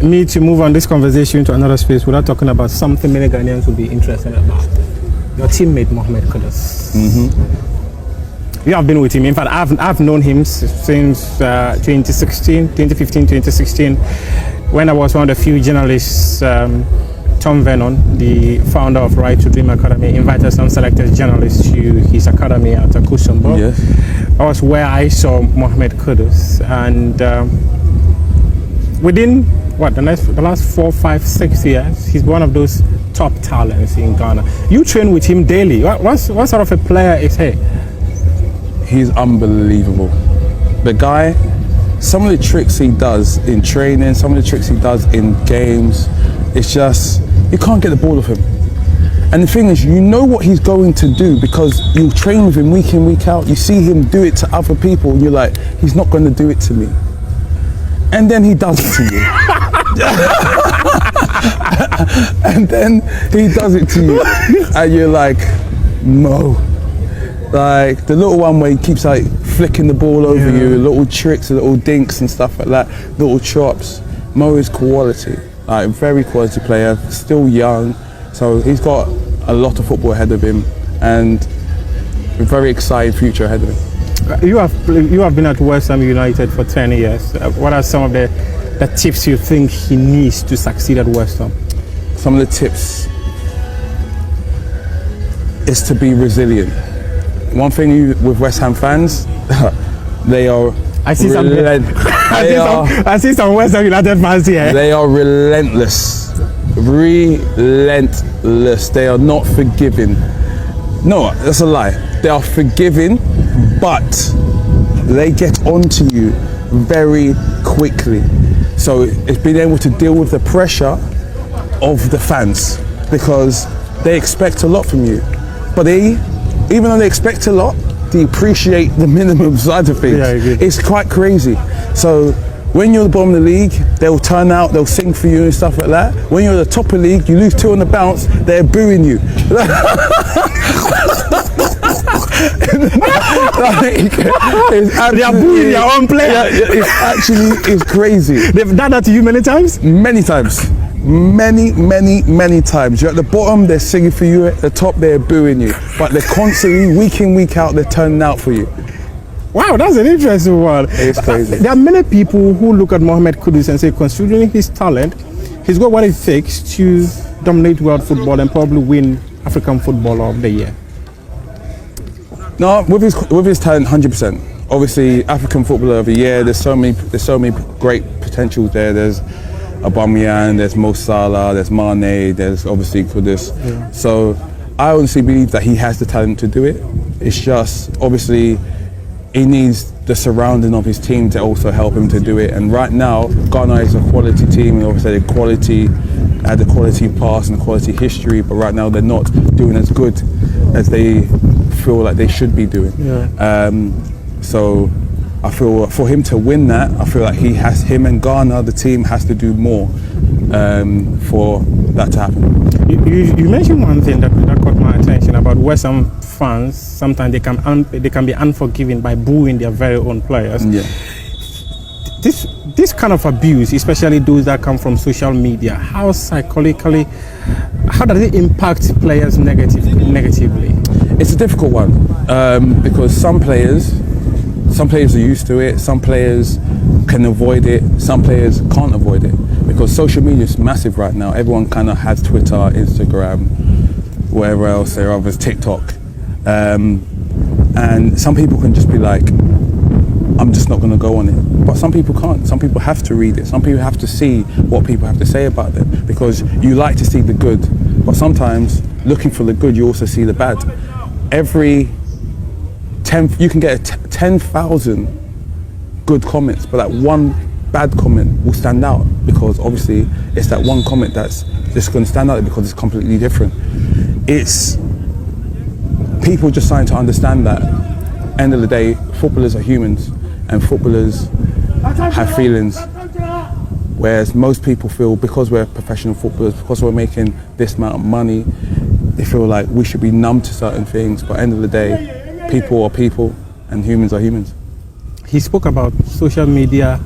me to move on this conversation to another space without talking about something many Ghanaians would be interested about. Your teammate Mohamed Kudus. You have been with him. In fact, I've known him since 2015, 2016, when I was one of the few journalists. Tom Vernon, the founder of Right to Dream Academy, invited some selected journalists to his academy at Akusumbo. Yes. That was where I saw Mohamed Kudus, and within the last 4, 5, 6 years, he's one of those top talents in Ghana. You train with him daily. What sort of a player is he? He's unbelievable. The guy, some of the tricks he does in training, some of the tricks he does in games, it's just, you can't get the ball off him. And the thing is, you know what he's going to do because you train with him week in, week out. You see him do it to other people and you're like, he's not going to do it to me. And then he does it to you. And then he does it to you. And you're like, no. Like the little one where he keeps like flicking the ball over you, little tricks, little dinks and stuff like that, little chops. Mo is quality, like very quality player, still young, so he's got a lot of football ahead of him and a very exciting future ahead of him. You have been at West Ham United for 10 years. What are some of the tips you think he needs to succeed at West Ham? Some of the tips is to be resilient. One thing with West Ham fans, they are. I see some West Ham United fans here. They are relentless, relentless. They are not forgiving. No, that's a lie. They are forgiving, but they get onto you very quickly. So it's being able to deal with the pressure of the fans because they expect a lot from you, but even though they expect a lot, they appreciate the minimum side of things. It's quite crazy. So when you're the bottom of the league, they'll turn out, they'll sing for you and stuff like that. When you're at the top of the league, you lose 2 on the bounce, they're booing you. They are booing their own player. It's crazy. They've done that to you many times? Many times. Many times. You're at the bottom, they're singing for you. At the top, they're booing you. But they're constantly, week in, week out, they're turning out for you. Wow, that's an interesting one. It's crazy. There are many people who look at Mohamed Kudus and say, considering his talent, he's got what it takes to dominate world football and probably win African Footballer of the Year. No, with his talent, 100%. Obviously, African Footballer of the Year. There's so many great potentials there. There's Aubameyang, there's Mo Salah, there's Mane, there's obviously Kudus. So I honestly believe that he has the talent to do it. It's just obviously he needs the surrounding of his team to also help him to do it. And right now, Ghana is a quality team, and obviously the quality past and the quality history. But right now, they're not doing as good as they feel like they should be doing. So I feel for him to win that, I feel like him and Ghana, the team, has to do more for that to happen. You mentioned one thing that caught my attention about West Ham fans. Sometimes they can be unforgiving by booing their very own players. This kind of abuse, especially those that come from social media, how does it impact players negatively? It's a difficult one because some players are used to it, some players can avoid it, some players can't avoid it because social media is massive right now. Everyone kind of has Twitter, Instagram, whatever else there are, there's TikTok. And some people can just be like, I'm just not going to go on it. But some people can't. Some people have to read it. Some people have to see what people have to say about them because you like to see the good. But sometimes looking for the good, you also see the bad. You can get 10,000 good comments, but that one bad comment will stand out because obviously it's that one comment that's just going to stand out because it's completely different. It's people just starting to understand that end of the day, footballers are humans and footballers have feelings. Whereas most people feel because we're professional footballers, because we're making this amount of money, they feel like we should be numb to certain things. But at the end of the day, people are people and humans are humans. He spoke about social media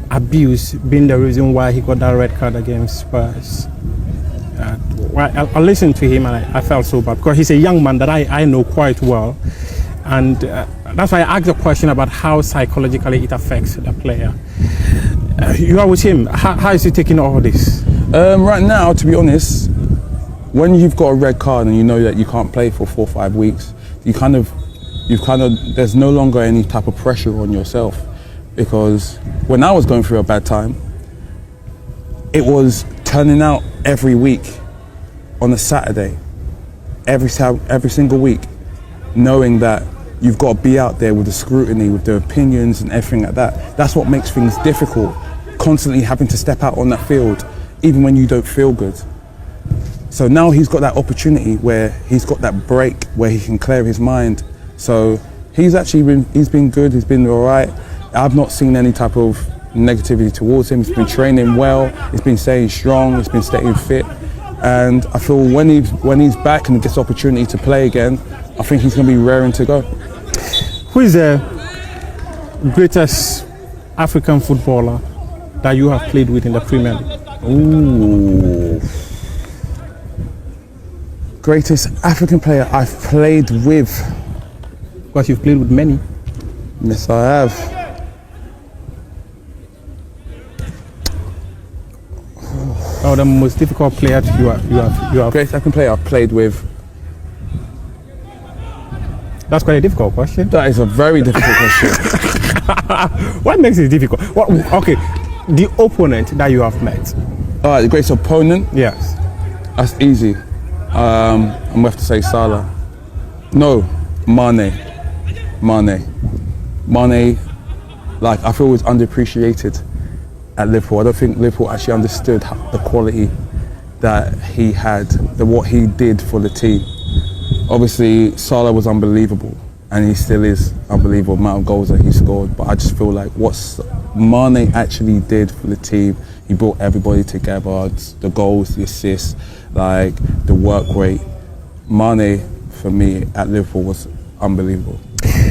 abuse being the reason why he got that red card against Spurs. I listened to him and I felt so bad because he's a young man that I know quite well, and that's why I asked the question about how psychologically it affects the player. You are with him. How is he taking all this? Right now, to be honest, when you've got a red card and you know that you can't play for 4 or 5 weeks, there's no longer any type of pressure on yourself. Because when I was going through a bad time, it was turning out every week on a Saturday, every single week, knowing that you've got to be out there with the scrutiny, with the opinions and everything like that. That's what makes things difficult, constantly having to step out on that field, even when you don't feel good. So now he's got that opportunity where he's got that break where he can clear his mind. So he's been good, he's been all right. I've not seen any type of negativity towards him. He's been training well, he's been staying strong, he's been staying fit. And I feel when he's back and gets opportunity to play again, I think he's going to be raring to go. Who is the greatest African footballer that you have played with in the Premier League? Ooh. Greatest African player I've played with. Because you've played with many. Yes, I have. Oh, the most difficult player you have. Greatest African player I've played with. That's quite a difficult question. That is a very difficult question. What makes it difficult? Okay, the opponent that you have met. All right, the greatest opponent? Yes. That's easy. I'm going to have to say Salah. No, Mane. Like, I feel was underappreciated at Liverpool. I don't think Liverpool actually understood the quality that he had, what he did for the team. Obviously, Salah was unbelievable, and he still is unbelievable amount of goals that he scored. But I just feel like what Mane actually did for the team, he brought everybody together. The goals, the assists, like the work rate. Mane, for me, at Liverpool was unbelievable.